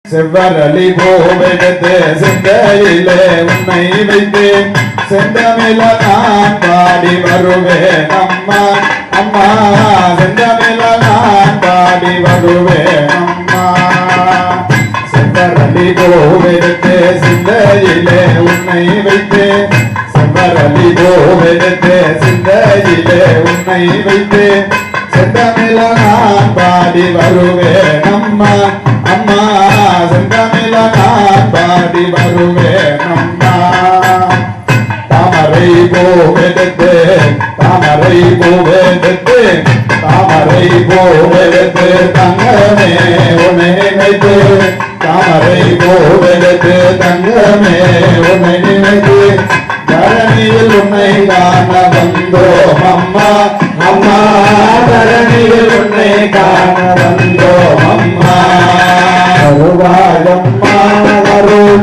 செவ்வரளி பூவெடுத்து செந்தையிலே உன்னை வைத்து செந்தமிழ நான் பாடி வருவேன் அம்மா அம்மா செந்தமிழ நான் பாடி வருவேன் அம்மா செவ்வரளி பூவெடுத்து செந்தையிலே உன்னை வைத்து செவ்வரளி பூவெடுத்து செந்தையிலே உன்னை வைத்து செந்தமிழ நான் பாடி வருவேன் அம்மா அம்மா செந்தமிழ நான் பாடி வருவேன் அம்மா தாமரை பூவெடுத்து தாமரை பூவெடுத்து தாமரை பூவெடுத்து தங்கமே உன்னை நினைத்து தாமரை பூவெடுத்து தங்கமே உன்னை நினைத்து தரணியில் உன்னை காண வந்தோம் அம்மா அம்மா தரணியில் உன்னை காண வந்தோம் அம்மா அருவாயம்மா அருள்